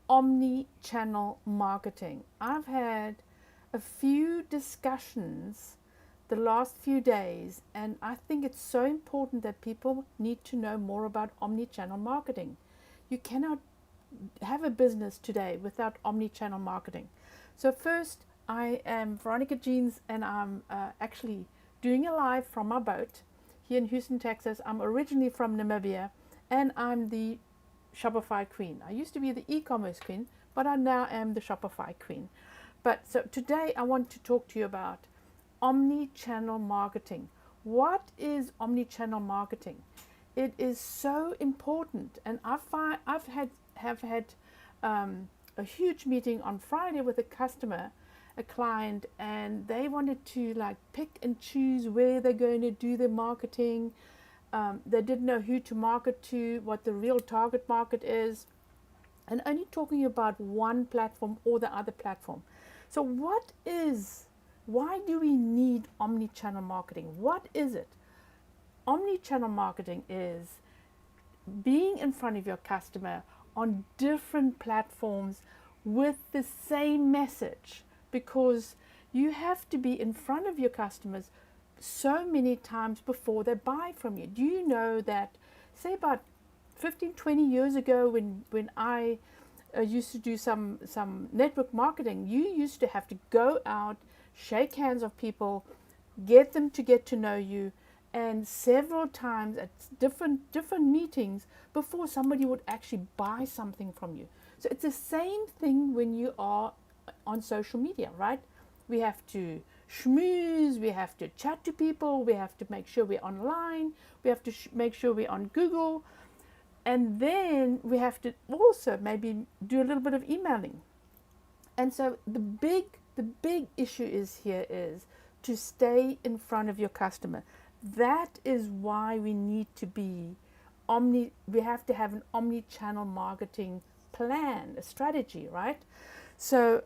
omni-channel marketing. I've had a few discussions the last few days, and I think it's so important that people need to know more about omni-channel marketing. You cannot have a business today without omni-channel marketing. So first, I am Veronica Jeans, and I'm actually doing a live from my boat here in Houston, Texas. I'm originally from Namibia, and I'm the Shopify queen. I used to be the e-commerce queen, but I now am the Shopify queen. But so today I want to talk to you about omni-channel marketing. What is omni-channel marketing? It is so important, and I've had a huge meeting on Friday with a customer, a client, and they wanted to like pick and choose where they're going to do their marketing. They didn't know who to market to, what the real target market is, and only talking about one platform or the other platform. So why do we need omni-channel marketing? What is it? Omni-channel marketing is being in front of your customer on different platforms with the same message, because you have to be in front of your customers so many times before they buy from you. Do you know that, say about 15, 20 years ago, when I used to do some network marketing, you used to have to go out, shake hands of people, get them to get to know you, and several times at different meetings before somebody would actually buy something from you. So it's the same thing when you are on social media, right? We have to schmooze, we have to chat to people, we have to make sure we're online, we have to make sure we're on Google, and then we have to also maybe do a little bit of emailing. And so the big issue is to stay in front of your customer. That is why we need to be we have to have an omni-channel marketing plan, a strategy, right? So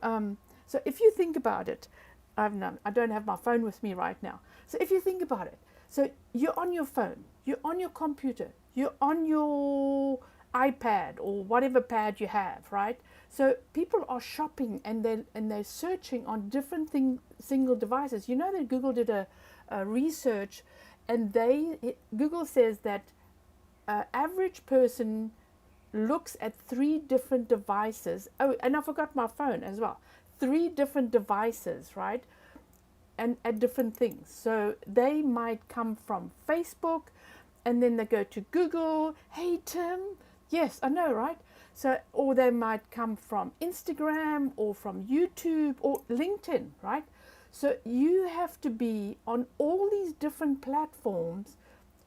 if you think about it, I don't have my phone with me right now. So if you think about it, so you're on your phone, you're on your computer, you're on your iPad or whatever pad you have, right? So people are shopping and they're searching on different single devices. You know that Google did a research, and Google says that average person looks at 3 different devices. Oh, and I forgot my phone as well. 3 different devices, right? And at different things. So they might come from Facebook, and then they go to Google. Hey, Tim. Yes, I know, right? So, or they might come from Instagram or from YouTube or LinkedIn, right? So you have to be on all these different platforms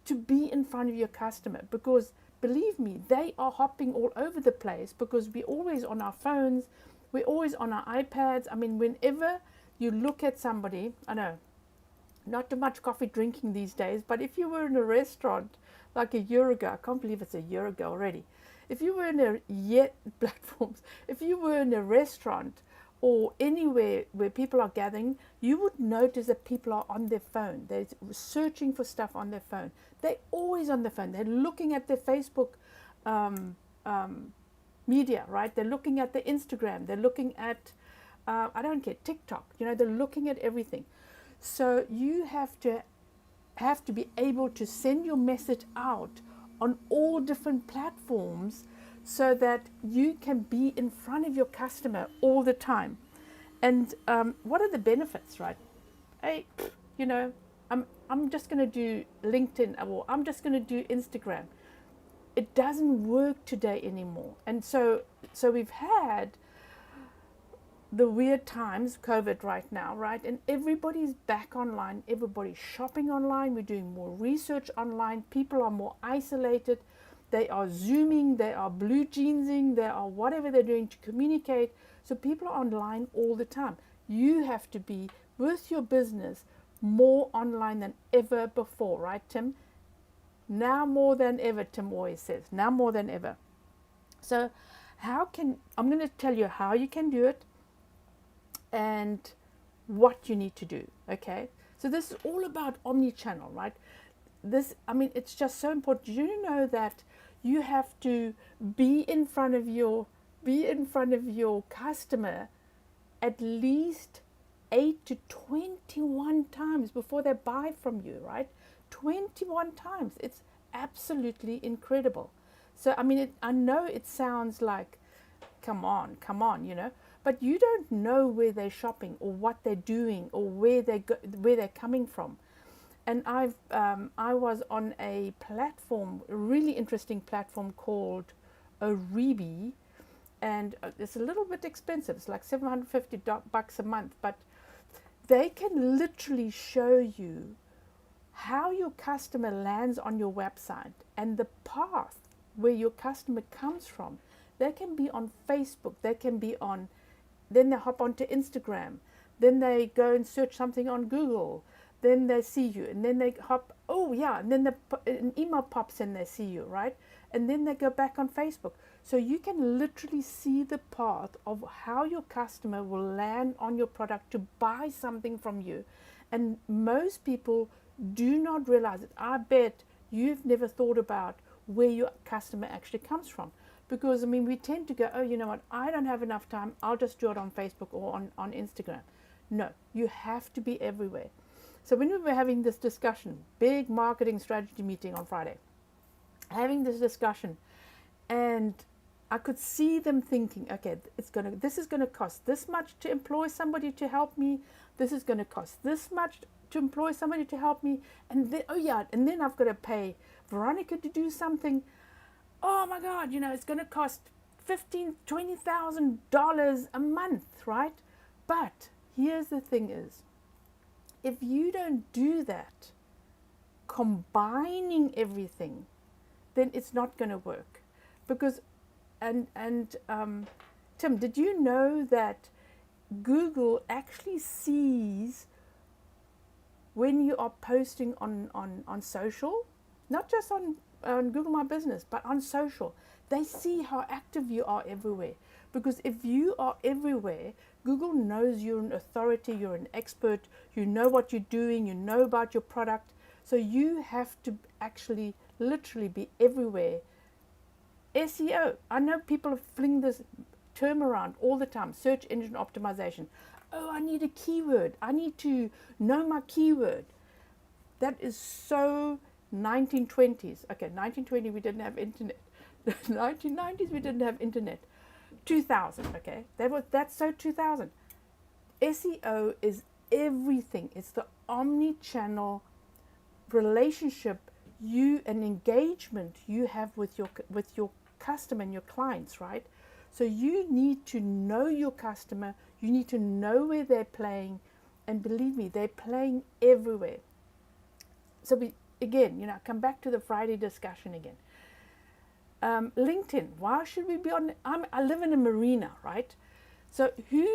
to be in front of your customer, because believe me, they are hopping all over the place, because we're always on our phones, we're always on our iPads. I mean, whenever you look at somebody, I know, not too much coffee drinking these days, but if you were in a restaurant like a year ago, I can't believe it's a year ago already. If you were in if you were in a restaurant or anywhere where people are gathering, you would notice that people are on their phone. They're searching for stuff on their phone. They're always on their phone. They're looking at their Facebook media, right? They're looking at their Instagram. They're looking at, I don't care, TikTok. You know, they're looking at everything. So you have to be able to send your message out on all different platforms, so that you can be in front of your customer all the time. And what are the benefits, right? Hey, you know, I'm just going to do LinkedIn, or I'm just going to do Instagram. It doesn't work today anymore. And so we've had the weird times, COVID right now, right? And everybody's back online. Everybody's shopping online. We're doing more research online. People are more isolated. They are Zooming. They are blue jeansing. They are whatever they're doing to communicate. So people are online all the time. You have to be with your business more online than ever before, right, Tim? Now more than ever, Tim always says. Now more than ever. So I'm going to tell you how you can do it and what you need to do, okay? So this is all about omni-channel, right? It's just so important. Do you know that you have to be in front of your be in front of your customer at least 8 to 21 times before they buy from you, right? 21 times. It's absolutely incredible. So, I mean, I know it sounds like, come on, but you don't know where they're shopping or what they're doing or where they're coming from. And I was on a platform, a really interesting platform called Oribi, and it's a little bit expensive. It's like $750 a month, but they can literally show you how your customer lands on your website and the path where your customer comes from. They can be on Facebook, they can be on, then they hop onto Instagram, then they go and search something on Google, then they see you, and then they hop, oh yeah, and then an email pops and they see you, right? And then they go back on Facebook. So you can literally see the path of how your customer will land on your product to buy something from you. And most people do not realize it. I bet you've never thought about where your customer actually comes from. Because, I mean, we tend to go, oh, you know what, I don't have enough time, I'll just do it on Facebook or on Instagram. No, you have to be everywhere. So when we were having this discussion, big marketing strategy meeting on Friday, having this discussion, and I could see them thinking, okay, this is gonna cost this much to employ somebody to help me. This is gonna cost this much to employ somebody to help me, and then, oh yeah, and then I've got to pay Veronica to do something. Oh my God, it's gonna cost $20,000 a month, right? But here's the thing is, if you don't do that, combining everything, then it's not going to work. Because, and Tim, did you know that Google actually sees when you are posting on social, not just on Google My Business, but on social? They see how active you are everywhere. Because if you are everywhere, Google knows you're an authority, you're an expert, you know what you're doing, you know about your product. So you have to actually literally be everywhere. SEO. I know people fling this term around all the time, search engine optimization. Oh, I need a keyword. I need to know my keyword. That is so 1920s. Okay, 1920 we didn't have internet. 1990s we didn't have internet. 2000, okay, that's so 2000. SEO is everything. It's the omni-channel relationship and engagement you have with your customer and your clients, right? So you need to know your customer. You need to know where they're playing, and believe me, they're playing everywhere. So come back to the Friday discussion again. LinkedIn, why should we be on? I live in a marina, right? So who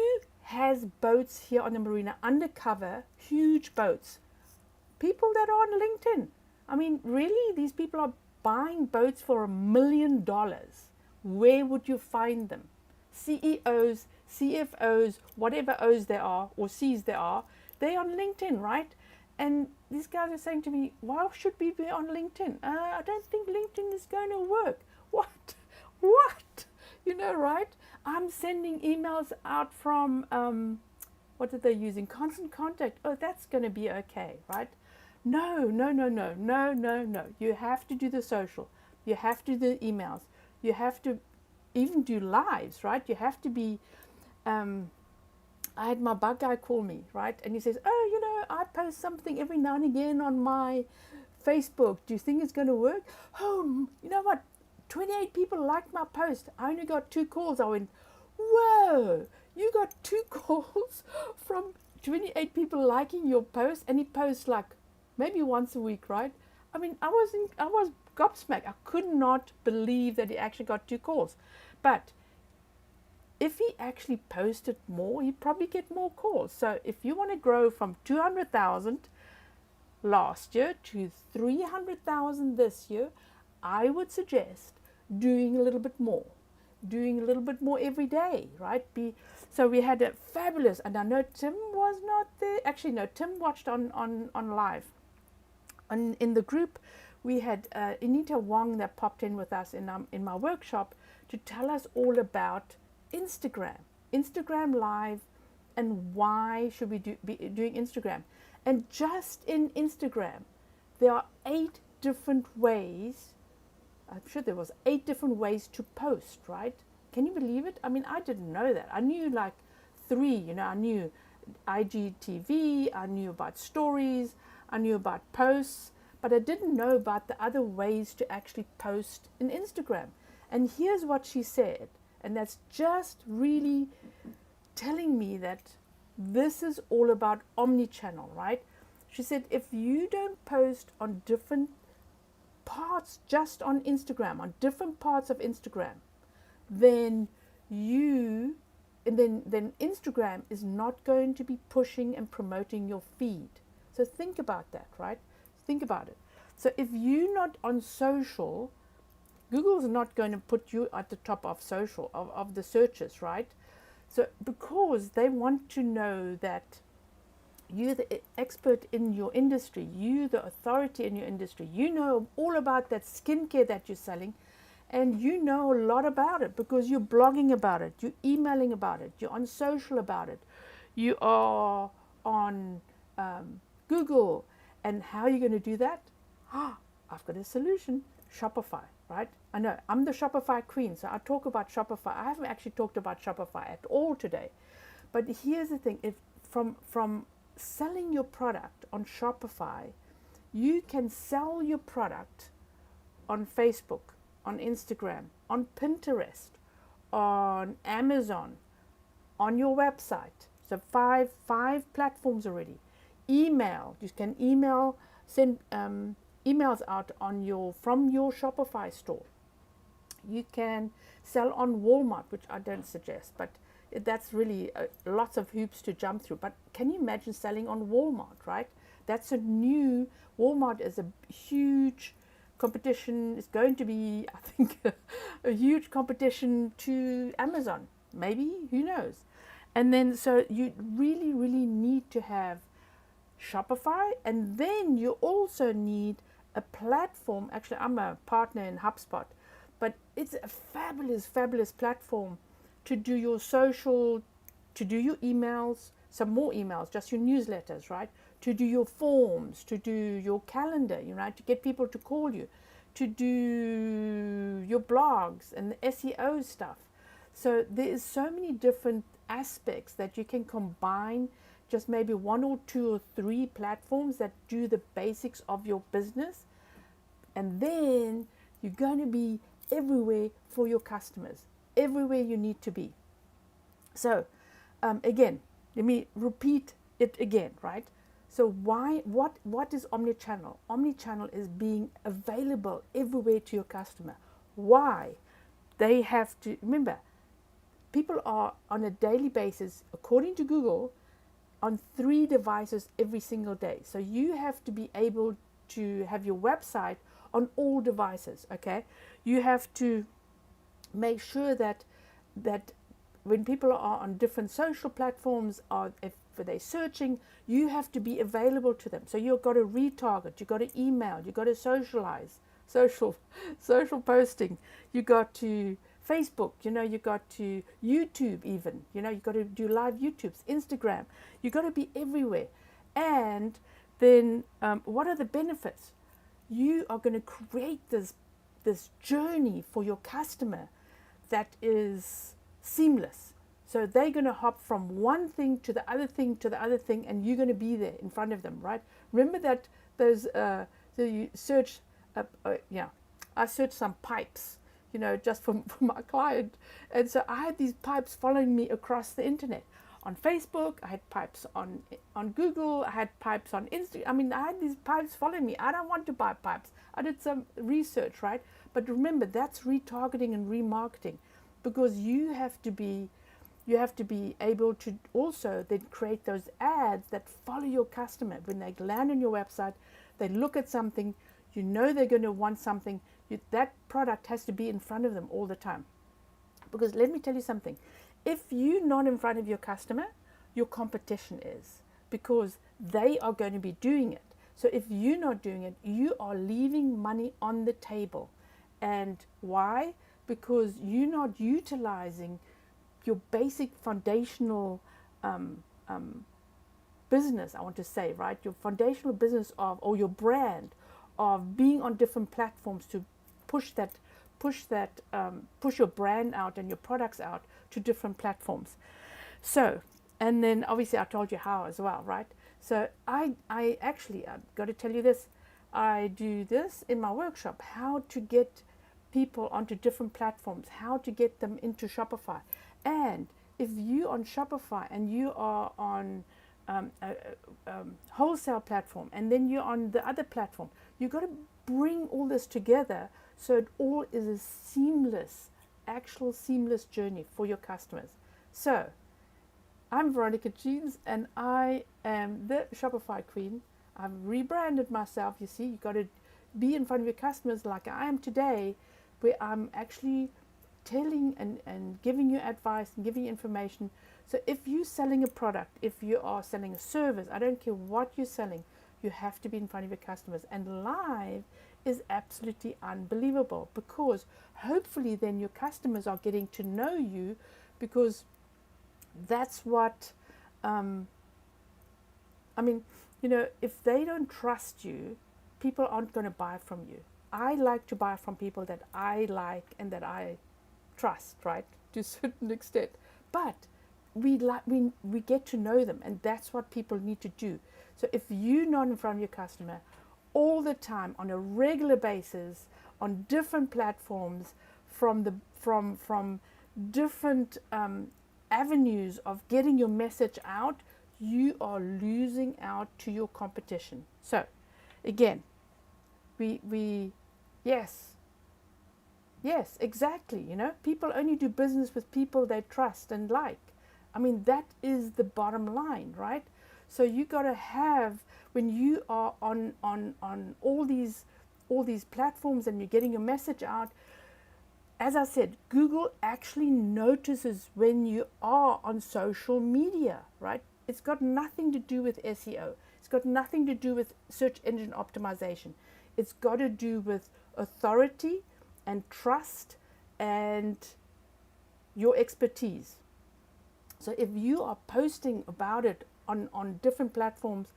has boats here on the marina, undercover, huge boats? People that are on LinkedIn. I mean, really, these people are buying boats for $1 million. Where would you find them? CEOs, CFOs, whatever O's there are, or C's there are, they're on LinkedIn, right? And these guys are saying to me, why should we be on LinkedIn? I don't think LinkedIn is going to work. What? Right? I'm sending emails out from, what are they using? Constant Contact. Oh, that's going to be okay, right? No. You have to do the social. You have to do the emails. You have to even do lives, right? You have to be, I had my bug guy call me, right? And he says, oh, I post something every now and again on my Facebook. Do you think it's going to work? Oh, you know what? 28 people liked my post. I only got 2 calls. I went, whoa, you got 2 calls from 28 people liking your post? And he posts like maybe once a week, right? I mean, I was gobsmacked. I could not believe that he actually got 2 calls. But if he actually posted more, he'd probably get more calls. So if you want to grow from 200,000 last year to 300,000 this year, I would suggest doing a little bit more every day, right? So we had a fabulous, and I know Tim was not there. Actually, no, Tim watched on live. In the group, we had Anita Wong that popped in with us in my workshop to tell us all about Instagram Live, and why should we be doing Instagram. And just in Instagram, there are 8 different ways. I'm sure there was 8 different ways to post, right? Can you believe it? I mean, I didn't know that. I knew like 3, I knew IGTV, I knew about stories, I knew about posts, but I didn't know about the other ways to actually post in Instagram. And here's what she said, and that's just really telling me that this is all about omnichannel, right? She said, if you don't post on different parts, just on Instagram, on different parts of Instagram, then then Instagram is not going to be pushing and promoting your feed. So think about that, right? Think about it. So if you're not on social, Google's not going to put you at the top of social, of the searches, right? So because they want to know that you're the expert in your industry, you the authority in your industry, you know all about that skincare that you're selling, and you know a lot about it because you're blogging about it, you're emailing about it, you're on social about it, you are on Google. And how are you going to do that? I've got a solution. Shopify, right? I know I'm the Shopify queen, so I talk about Shopify. I haven't actually talked about Shopify at all today, but here's the thing: if from selling your product on Shopify, you can sell your product on Facebook, on Instagram, on Pinterest, on Amazon, on your website. So five platforms already. Email, you can send emails out from your Shopify store. You can sell on Walmart, which I don't suggest, but that's really lots of hoops to jump through. But can you imagine selling on Walmart, right? That's a new, Walmart is a huge competition. It's going to be, I think, a huge competition to Amazon, maybe, who knows. And then so you really, really need to have Shopify, and then you also need a platform. Actually, I'm a partner in HubSpot, but it's a fabulous, fabulous platform to do your social, to do your emails, some more emails, just your newsletters, right? To do your forms, to do your calendar, right? To get people to call you, to do your blogs and the SEO stuff. So there is so many different aspects that you can combine, just maybe 1 or 2 or 3 platforms that do the basics of your business. And then you're going to be everywhere for your customers, everywhere you need to be. So again, let me repeat it again, right? So what is omnichannel? Omnichannel is being available everywhere to your customer. Why? They have to, remember, people are on a daily basis, according to Google, on 3 devices every single day. So you have to be able to have your website on all devices, okay? You have to make sure that when people are on different social platforms, or if they're searching, you have to be available to them. So you've got to retarget, you've got to email, you've got to socialize, social posting, you got to Facebook, you got to YouTube even, you got to do live YouTubes, Instagram, you got to be everywhere. And then what are the benefits? You are going to create this journey for your customer that is seamless. So they're going to hop from one thing to the other thing to the other thing, and you're going to be there in front of them, right? Remember that those, so you search, I searched some pipes, just for my client. And so I had these pipes following me across the internet. On Facebook, I had pipes on Google, I had pipes on Instagram. I mean, I had these pipes following me. I don't want to buy pipes. I did some research, right? But remember, that's retargeting and remarketing, because you have to be able to also then create those ads that follow your customer. When they land on your website, they look at something, they're going to want something, that product has to be in front of them all the time. Because let me tell you something, if you're not in front of your customer, your competition is, because they are going to be doing it. So if you're not doing it, you are leaving money on the table. And why? because you're not utilizing your basic foundational business, I want to say, right? Your foundational business of, or your brand of being on different platforms to push your brand out and your products out to different platforms. So, and then obviously I told you how as well, right? So I actually, I've got to tell you this, I do this in my workshop, how to get people onto different platforms, how to get them into Shopify. And if you on Shopify and you are on a wholesale platform and then you're on the other platform, you've got to bring all this together so it all is a seamless, actual seamless journey for your customers. So I'm Veronica Jeans and I am the Shopify Queen. I've rebranded myself. You see, you've got to be in front of your customers like I am today, where I'm actually telling and giving you advice and giving you information. So if you're selling a product, if you are selling a service, I don't care what you're selling, you have to be in front of your customers. And live is absolutely unbelievable, because hopefully then your customers are getting to know you, because that's what, if they don't trust you, people aren't going to buy from you. I like to buy from people that I like and that I trust, right, to a certain extent. But we get to know them, and that's what people need to do. So if you're not in front of your customer all the time, on a regular basis, on different platforms, from different avenues of getting your message out, you are losing out to your competition. So again, yes, exactly. People only do business with people they trust and like. I mean, that is the bottom line, right? So you got to have, when you are on all these platforms and you're getting your message out, as I said, Google actually notices when you are on social media, right? It's got nothing to do with SEO. It's got nothing to do with search engine optimization. It's got to do with authority and trust and your expertise. So if you are posting about it on different platforms,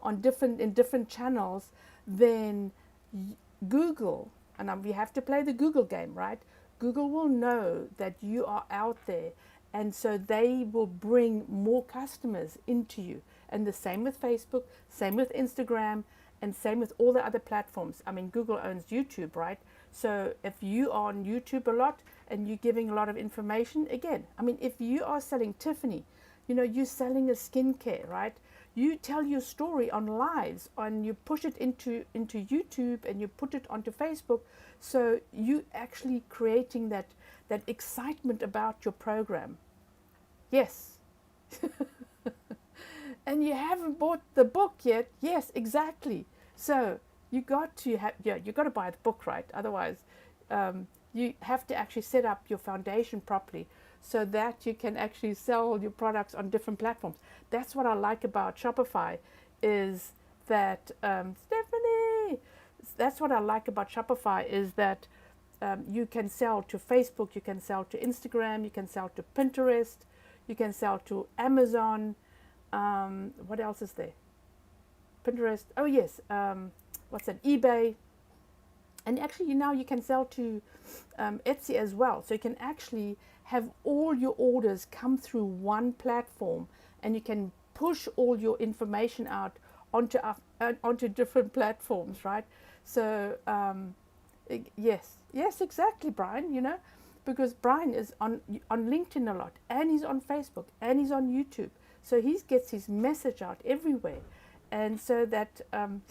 in different channels, then Google, and we have to play the Google game, right? Google will know that you are out there, and so they will bring more customers into you. And the same with Facebook, same with Instagram, and same with all the other platforms. I mean, Google owns YouTube, right? So if you are on YouTube a lot and you're giving a lot of information, again, I mean, if you are selling Tiffany, you're selling a skincare, right? You tell your story on lives, and you push it into YouTube, and you put it onto Facebook. So you actually creating that excitement about your program. Yes. And you haven't bought the book yet. Yes, exactly. So you got to buy the book, right? Otherwise, you have to actually set up your foundation properly, so that you can actually sell your products on different platforms. That's what I like about Shopify, is that, Stephanie, that's what I like about Shopify, is that you can sell to Facebook, you can sell to Instagram, you can sell to Pinterest, you can sell to Amazon. What else is there? Pinterest. Oh yes. What's that? eBay. And actually, now you can sell to Etsy as well. So you can actually have all your orders come through one platform, and you can push all your information out onto different platforms, right? So yes, exactly, Brian. Because Brian is on LinkedIn a lot, and he's on Facebook, and he's on YouTube. So he gets his message out everywhere, and so that I'm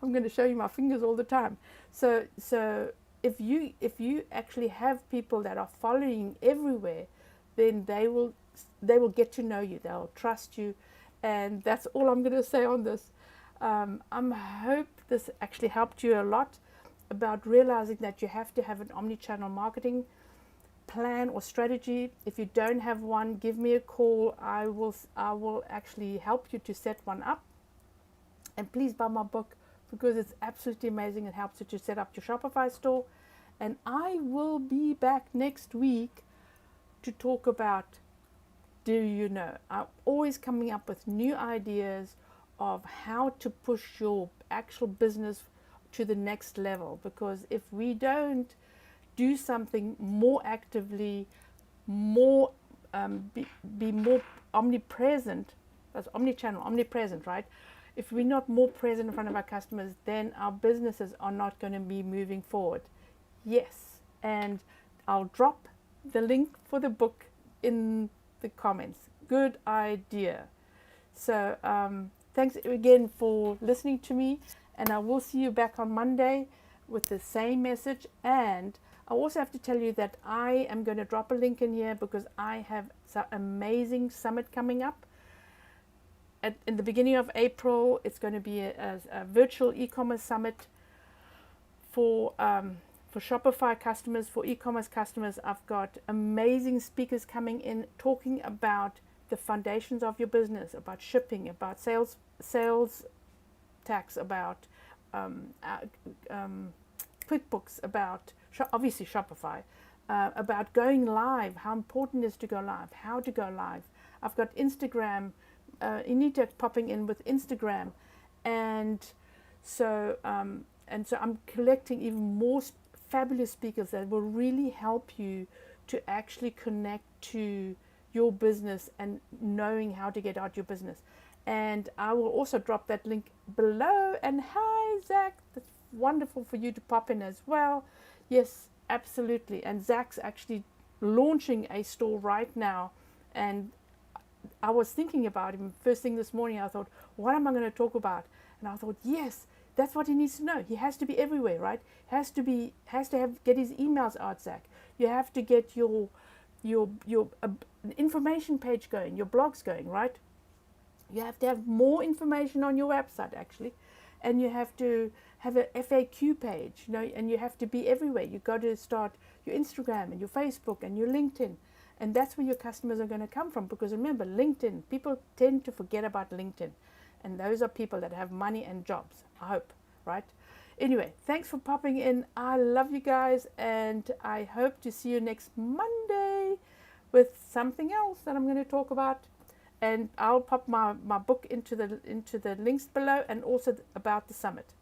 going to show you my fingers all the time. So if you actually have people that are following everywhere, then they will get to know you. They'll trust you, and that's all I'm going to say on this. I hope this actually helped you a lot about realizing that you have to have an omnichannel marketing plan or strategy. If you don't have one, give me a call. I will actually help you to set one up. And please buy my book, because it's absolutely amazing. It helps you to set up your Shopify store, And I will be back next week to talk about, do you know? I'm always coming up with new ideas of how to push your actual business to the next level, because if we don't do something more actively, more be more omnipresent, that's omnichannel, omnipresent, right? If we're not more present in front of our customers, then our businesses are not going to be moving forward. Yes, and I'll drop the link for the book in the comments. Good idea. So thanks again for listening to me, and I will see you back on Monday with the same message. And I also have to tell you that I am going to drop a link in here because I have some amazing summit coming up. In the beginning of April, it's going to be a virtual e-commerce summit for Shopify customers, for e-commerce customers. I've got amazing speakers coming in talking about the foundations of your business, about shipping, about sales tax, about QuickBooks, about obviously Shopify, about going live, how important it is to go live, how to go live. I've got Instagram, Anita popping in with Instagram, and so I'm collecting even more fabulous speakers that will really help you to actually connect to your business and knowing how to get out your business. And I will also drop that link below. And hi, Zach, that's wonderful for you to pop in as well. Yes, absolutely. And Zach's actually launching a store right now, and I was thinking about him first thing this morning. I thought, what am I going to talk about? And I thought, yes, that's what he needs to know. He has to be everywhere, right? Get his emails out, Zach. You have to get your information page going, your blogs going, right? You have to have more information on your website actually, and you have to have a FAQ page, and you have to be everywhere. You got to start your Instagram and your Facebook and your LinkedIn. And that's where your customers are going to come from, because remember, LinkedIn, people tend to forget about LinkedIn. And those are people that have money and jobs, I hope, right? Anyway, thanks for popping in. I love you guys, and I hope to see you next Monday with something else that I'm going to talk about. And I'll pop my book into the links below, and also about the summit.